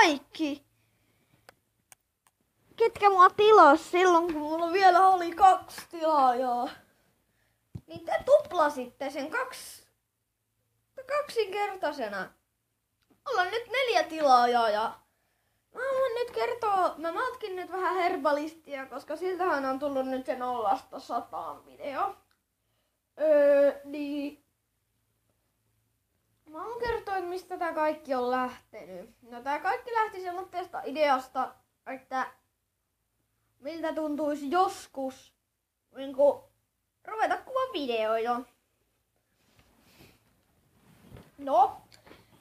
kaikki, ketkä mua tilas silloin, kun mulla vielä oli 2 tilaajaa, niin te tuplasitte sen kaksinkertaisena. Mulla on nyt 4 tilaajaa ja mä haluan nyt kertoa, mä matkin nyt vähän herbalistia, koska siltähän on tullut nyt se 0–100 video. Niin mä haluan kertoa, että mistä tää kaikki on lähtenyt. No tää kaikki lähti sellaisesta ideasta, että miltä tuntuisi joskus niinku ruveta kuvaa videoita. No,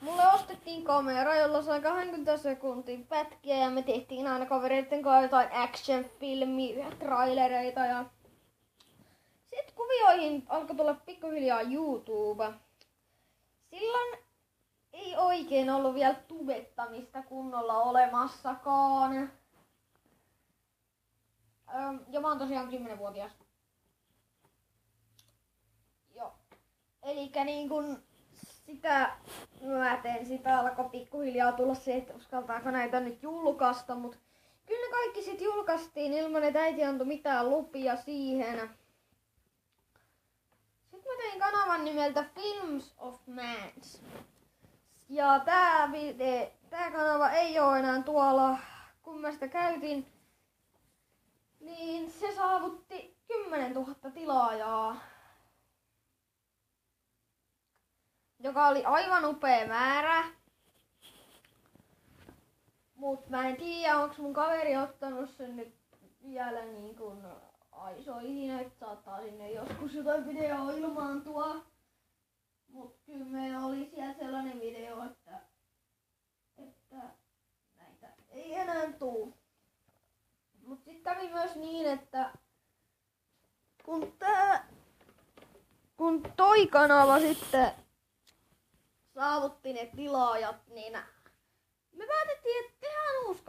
mulle ostettiin kamera, jolla sai 20 sekuntin pätkiä ja me tehtiin aina kavereiden kanssa jotain action-filmiä, trailereita ja sitten kuvioihin alkoi tulla pikkuhiljaa YouTube. Silloin ei oikein ollut vielä tubettamista kunnolla olemassakaan. Ja mä oon tosiaan 10-vuotias. Joo. Elikkä niin kun sitä myöten sitä alkoi pikkuhiljaa tulla se, että uskaltaako näitä nyt julkaista, mut kyllä ne kaikki sit julkaistiin ilman, että äiti antoi mitään lupia siihen. Sitten mä tein kanavan nimeltä Films of Mans. Ja tää kanava ei oo enää tuolla, kun mä sitä käytin, niin se saavutti 10 000 tilaajaa. Joka oli aivan upea määrä. Mut mä en tiedä, onks mun kaveri ottanut sen nyt vielä niin kun aisoihin, että saattaa sinne joskus jotain videoa ilmaantua. Mut kyllä meillä oli siellä sellainen video, että näitä ei enää tuu. Mut sit kävi myös niin, että kun toi kanava sitten saavutti ne tilaajat, niin me päätettiin, että tehdään uusi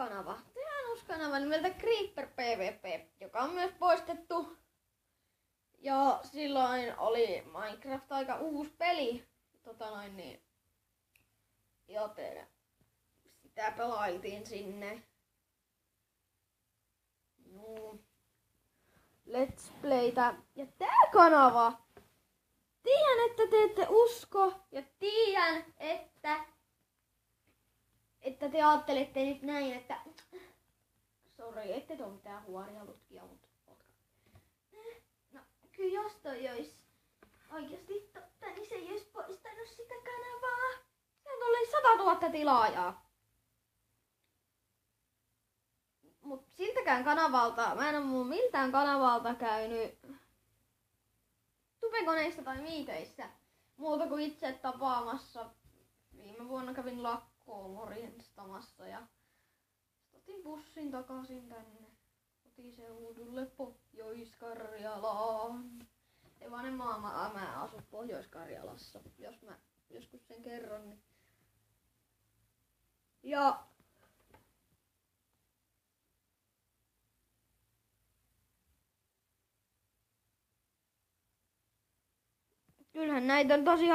kanava nimeltä Creeper PvP, joka on myös poistettu. Ja silloin oli Minecraft aika uusi peli, joten sitä pelailtiin sinne. No, Let's Playtä. Ja tää kanava, tiedän, että te ette usko ja tiedän, että te ajattelette nyt näin, että sori, ette te oo mitään huoria lutkia, mutta no, kyllä jos toi ois oikeesti totta, niin se ei ois poistanut sitä kanavaa. Sehän tuli 100 000 tilaajaa. Mut siltäkään kanavalta, mä en oo miltään kanavalta käynyt tubekoneissa tai miiteissä muuta kuin itse tapaamassa. Viime vuonna kävin lakkoon morjenstamassa ja otin bussin takaisin tänne kotiseudulle Pohjois-Karjalaan. Ei vaan mä asun Pohjois-Karjalassa, jos mä joskus sen kerron. Niin. Ja kyllähän näitä on tosi